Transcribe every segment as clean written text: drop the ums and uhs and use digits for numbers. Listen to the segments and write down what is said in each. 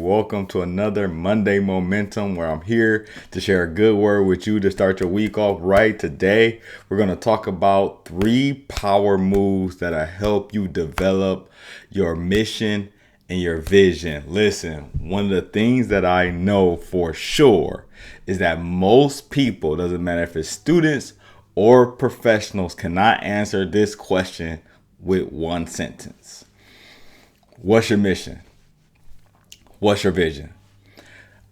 Welcome to another Monday Momentum where I'm here to share a good word with you to start your week off right. Today, we're going to talk about 3 power moves that'll help you develop your mission and your vision. Listen, one of the things that I know for sure is that most people, doesn't matter if it's students or professionals, cannot answer this question with one sentence. What's your mission? What's your vision?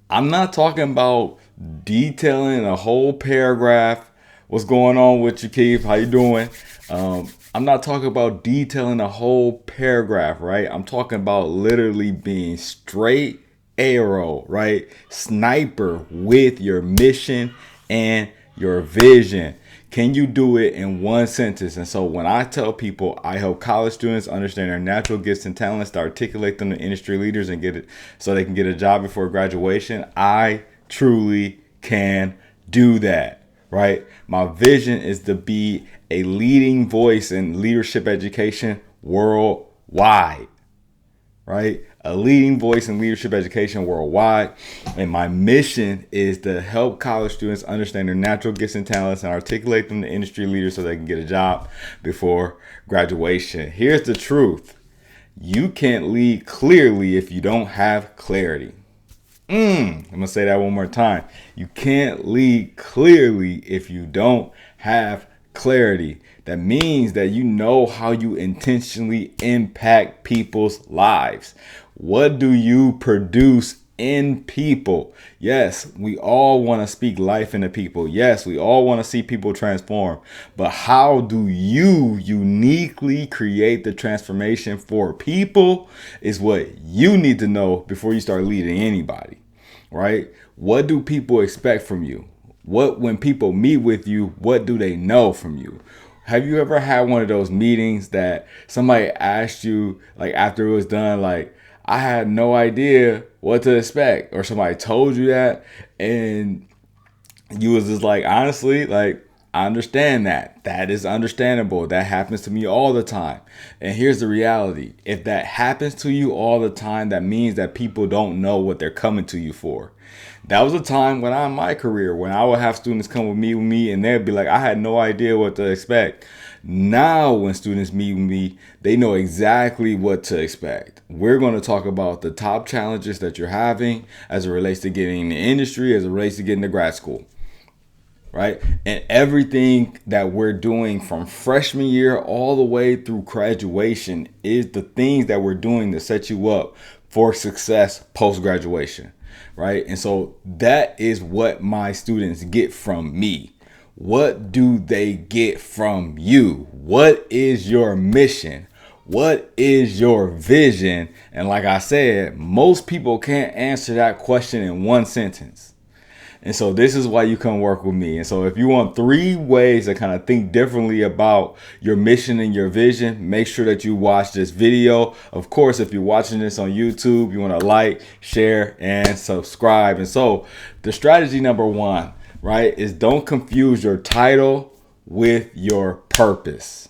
I'm not talking about detailing a whole paragraph. What's going on with you, Keith? How you doing? I'm not talking about detailing a whole paragraph, right? I'm talking about literally being straight arrow, right? Sniper with your mission and your vision. Can you do it in one sentence? And so when I tell people I help college students understand their natural gifts and talents to articulate them to industry leaders and get it so they can get a job before graduation, I truly can do that, right? My vision is to be a leading voice in leadership education worldwide, right? A leading voice in leadership education worldwide. And my mission is to help college students understand their natural gifts and talents and articulate them to industry leaders so they can get a job before graduation. Here's the truth. You can't lead clearly if you don't have clarity. I'm going to say that one more time. You can't lead clearly if you don't have clarity. That means that you know how you intentionally impact people's lives. What do you produce in people? Yes, we all want to speak life into people. Yes, we all want to see people transform. But how do you uniquely create the transformation for people is what you need to know before you start leading anybody, right? What do people expect from you? When people meet with you, what do they know from you? Have you ever had one of those meetings that somebody asked you, like after it was done, like, I had no idea what to expect, or somebody told you that and you was just like, honestly, like, I understand that. That is understandable. That happens to me all the time. And here's the reality. If that happens to you all the time, that means that people don't know what they're coming to you for. That was a time when in my career, when I would have students come with me, and they'd be like, I had no idea what to expect. Now, when students meet with me, they know exactly what to expect. We're going to talk about the top challenges that you're having as it relates to getting in the industry, as it relates to getting to grad school, right? And everything that we're doing from freshman year all the way through graduation is the things that we're doing to set you up for success post-graduation, right? And so that is what my students get from me. What do they get from you? What is your mission? What is your vision? And like I said, most people can't answer that question in one sentence. And so this is why you come work with me. And so if you want 3 ways to kind of think differently about your mission and your vision, make sure that you watch this video. Of course, if you're watching this on YouTube, you want to like, share, and subscribe. And so the strategy number 1, right, is don't confuse your title with your purpose.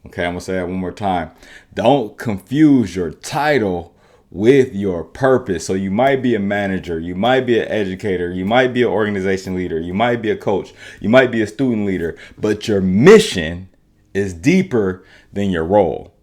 Okay, I'm going to say that one more time. Don't confuse your title with your purpose. So you might be a manager, you might be an educator, you might be an organization leader, you might be a coach, you might be a student leader, but your mission is deeper than your role,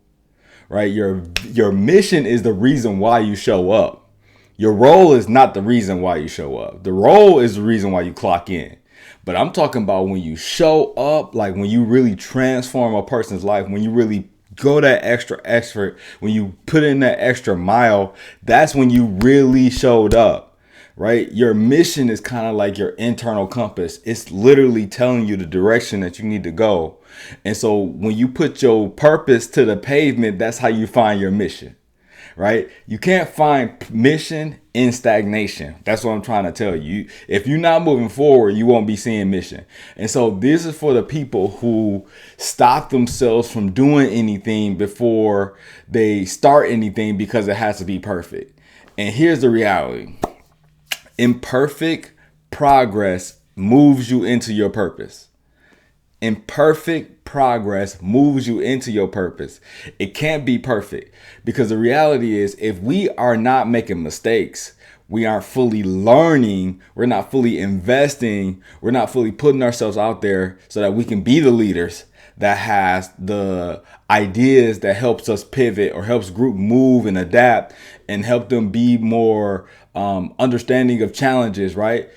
right? Your mission is the reason why you show up. Your role is not the reason why you show up. The role is the reason why you clock in. But I'm talking about when you show up, like when you really transform a person's life, when you really go that extra effort, when you put in that extra mile, that's when you really showed up, right? Your mission is kind of like your internal compass. It's literally telling you the direction that you need to go. And so when you put your purpose to the pavement, that's how you find your mission, right? You can't find mission in stagnation. That's what I'm trying to tell you. If you're not moving forward, you won't be seeing mission. And so this is for the people who stop themselves from doing anything before they start anything because it has to be perfect. And here's the reality. Imperfect progress moves you into your purpose. Imperfect progress moves you into your purpose. It can't be perfect, because the reality is, if we are not making mistakes, we aren't fully learning, we're not fully investing, we're not fully putting ourselves out there so that we can be the leaders that has the ideas that helps us pivot or helps group move and adapt and help them be more understanding of challenges, right?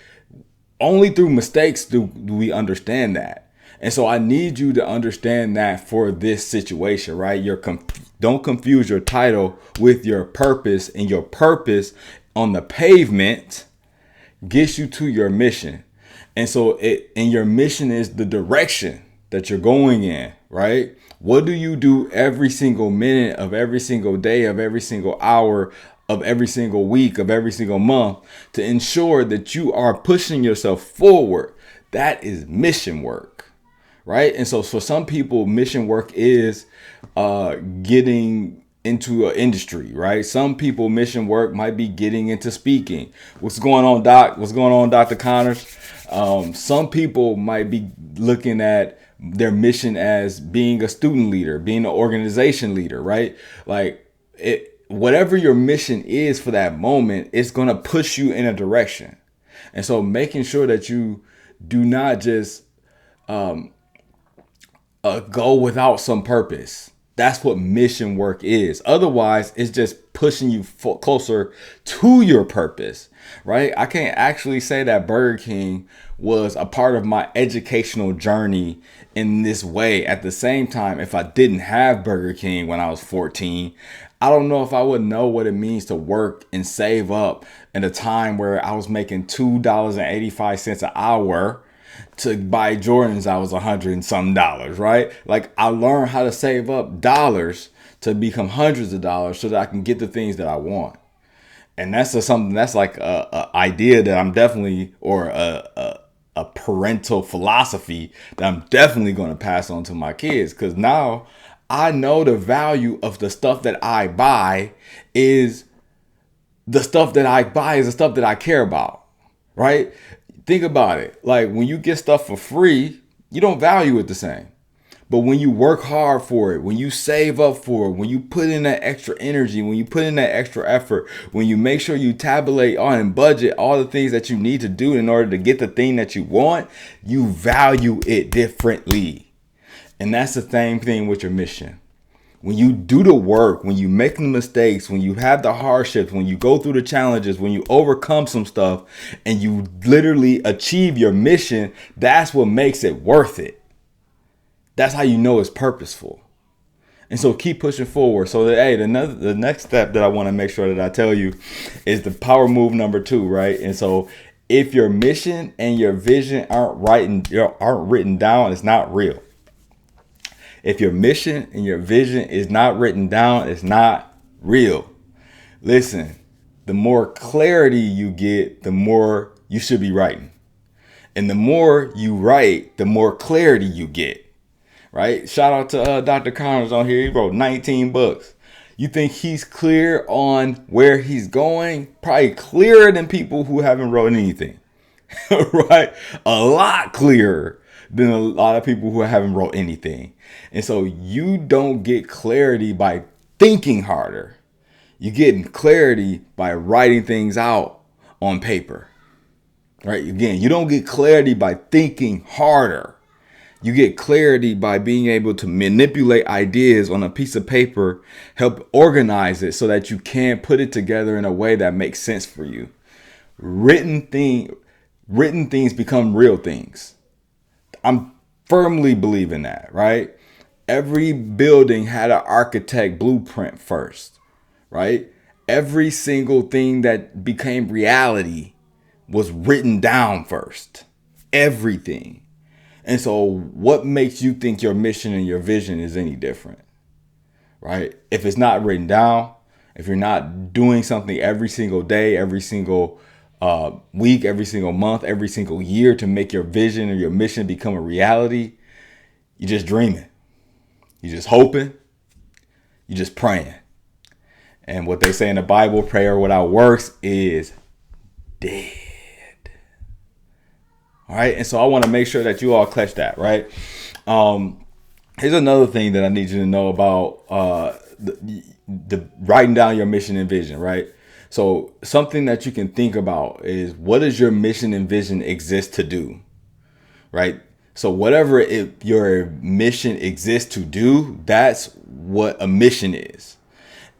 Only through mistakes do we understand that. And so I need you to understand that for this situation, right? Don't confuse your title with your purpose, and your purpose on the pavement gets you to your mission. And so your mission is the direction that you're going in, right? What do you do every single minute of every single day, of every single hour, of every single week, of every single month to ensure that you are pushing yourself forward? That is mission work, right? And so for some people, mission work is getting into an industry, right? Some people, mission work might be getting into speaking. What's going on, Doc? What's going on, Dr. Connors? Some people might be looking at their mission as being a student leader, being an organization leader, right? Like whatever your mission is for that moment, it's going to push you in a direction. And so making sure that you do not just go without some purpose. That's what mission work is. Otherwise, it's just pushing you closer to your purpose, right? I can't actually say that Burger King was a part of my educational journey in this way. At the same time, if I didn't have Burger King when I was 14, I don't know if I would know what it means to work and save up in a time where I was making $2.85 an hour. To buy Jordans, I was $100 and some, right? Like, I learned how to save up dollars to become hundreds of dollars so that I can get the things that I want. And that's something that's like a idea that I'm definitely, or a parental philosophy that I'm definitely going to pass on to my kids. Because now I know the value of the stuff that I buy is the stuff that I care about, right? Think about it. Like, when you get stuff for free, you don't value it the same. But when you work hard for it, when you save up for it, when you put in that extra energy, when you put in that extra effort, when you make sure you tabulate on and budget all the things that you need to do in order to get the thing that you want, you value it differently. And that's the same thing with your mission. When you do the work, when you make the mistakes, when you have the hardships, when you go through the challenges, when you overcome some stuff and you literally achieve your mission, that's what makes it worth it. That's how you know it's purposeful. And so keep pushing forward. So that, hey, the next step that I want to make sure that I tell you is the power move number 2, right? And so if your mission and your vision aren't written down, it's not real. If your mission and your vision is not written down, it's not real. Listen, the more clarity you get, the more you should be writing. And the more you write, the more clarity you get. Right? Shout out to Dr. Connors on here. He wrote 19 books. You think he's clear on where he's going? Probably clearer than people who haven't wrote anything. Right? A lot clearer than a lot of people who haven't wrote anything. And so you don't get clarity by thinking harder. You get clarity by writing things out on paper. Right? Again, you don't get clarity by thinking harder. You get clarity by being able to manipulate ideas on a piece of paper, help organize it so that you can put it together in a way that makes sense for you. Written things become real things. I'm firmly believe in that, right? Every building had an architect blueprint first, right? Every single thing that became reality was written down first. Everything. And so what makes you think your mission and your vision is any different, right? If it's not written down, if you're not doing something every single day, every single week, every single month, every single year to make your vision or your mission become a reality, you're just dreaming. You're just hoping. You're just praying. And what they say in the Bible, prayer without works is dead. All right. And so I want to make sure that you all catch that, right? Here's another thing that I need you to know about the writing down your mission and vision, right? So something that you can think about is, what does your mission and vision exist to do, right? So whatever your mission exists to do, that's what a mission is.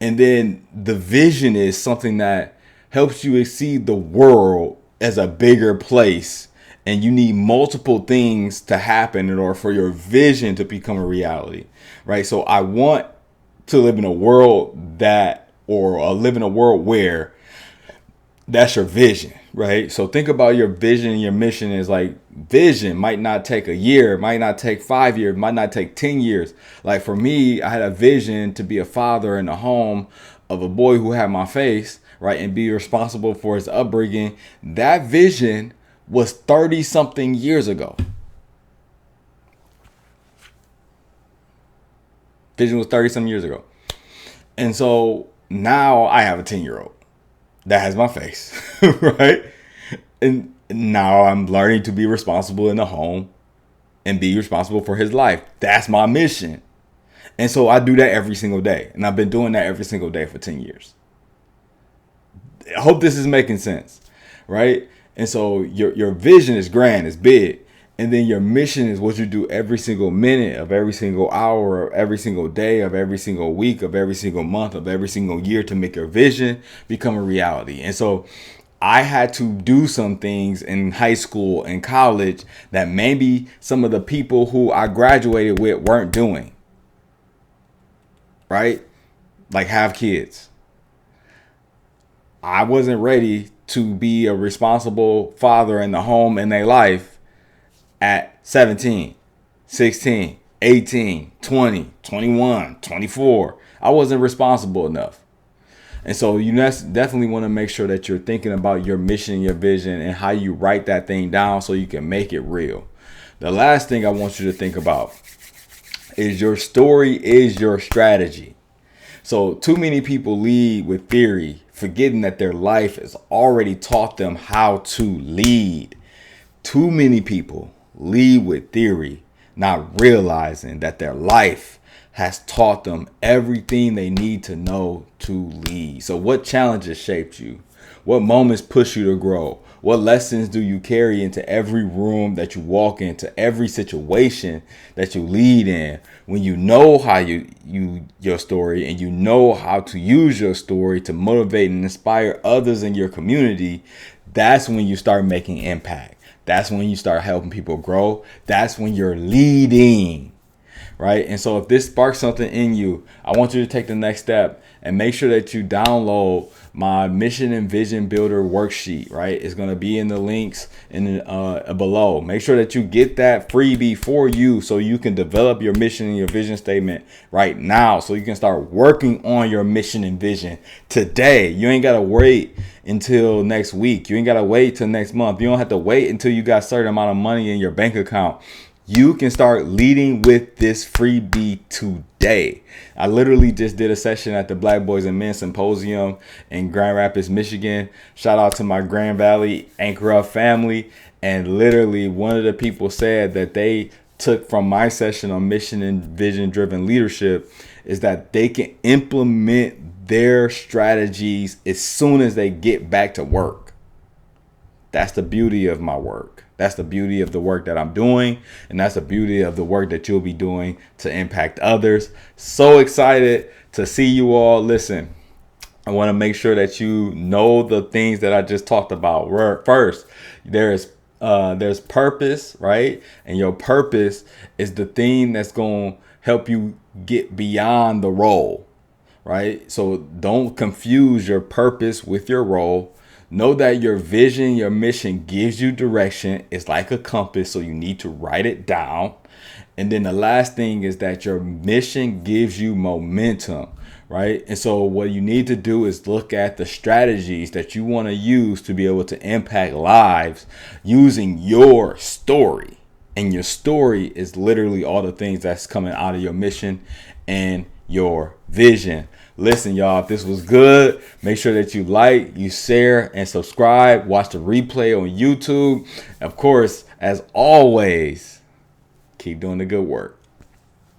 And then the vision is something that helps you exceed the world as a bigger place. And you need multiple things to happen in order for your vision to become a reality, right? So I want to live in a world live in a world where that's your vision, right? So think about your vision and your mission is like, vision might not take a year, might not take 5 years, might not take 10 years. Like for me, I had a vision to be a father in the home of a boy who had my face, right? And be responsible for his upbringing. That vision was 30 something years ago. Vision was 30 some years ago. And so now I have a 10-year-old that has my face, right? And now I'm learning to be responsible in the home and be responsible for his life. That's my mission. And so I do that every single day. And I've been doing that every single day for 10 years. I hope this is making sense, right? And so your vision is grand, it's big. And then your mission is what you do every single minute of every single hour of every single day of every single week of every single month of every single year to make your vision become a reality. And so I had to do some things in high school and college that maybe some of the people who I graduated with weren't doing, right? Like have kids. I wasn't ready to be a responsible father in the home in their life at 17, 16, 18, 20, 21, 24. I wasn't responsible enough. And so you definitely want to make sure that you're thinking about your mission, your vision, and how you write that thing down so you can make it real. The last thing I want you to think about is your story is your strategy. So too many people lead with theory, forgetting that their life has already taught them how to lead. Too many people lead with theory, not realizing that their life has taught them everything they need to know to lead. So what challenges shaped you? What moments push you to grow? What lessons do you carry into every room that you walk into, every situation that you lead in? When you know how your story and you know how to use your story to motivate and inspire others in your community, that's when you start making impact. That's when you start helping people grow. That's when you're leading, right? And so if this sparks something in you, I want you to take the next step and make sure that you download my mission and vision builder worksheet, right? It's going to be in the links below. Make sure that you get that freebie for you so you can develop your mission and your vision statement right now, so you can start working on your mission and vision today. You ain't got to wait until next week. You ain't got to wait till next month. You don't have to wait until you got a certain amount of money in your bank account. You can start leading with this freebie today. I literally just did a session at the Black Boys and Men Symposium in Grand Rapids, Michigan. Shout out to my Grand Valley Anchor Up family. And literally one of the people said that they took from my session on mission and vision driven leadership is that they can implement their strategies as soon as they get back to work. That's the beauty of my work. That's the beauty of the work that I'm doing. And that's the beauty of the work that you'll be doing to impact others. So excited to see you all. Listen, I want to make sure that you know the things that I just talked about. First, there's purpose, right? And your purpose is the thing that's going to help you get beyond the role, right? So don't confuse your purpose with your role. Know that your vision, your mission gives you direction. It's like a compass, so you need to write it down. And then the last thing is that your mission gives you momentum, right? And so what you need to do is look at the strategies that you want to use to be able to impact lives using your story. And your story is literally all the things that's coming out of your mission and your vision. Listen, y'all, if this was good, make sure that you like, you share, and subscribe. Watch the replay on YouTube. Of course, as always, keep Keep doing the good work.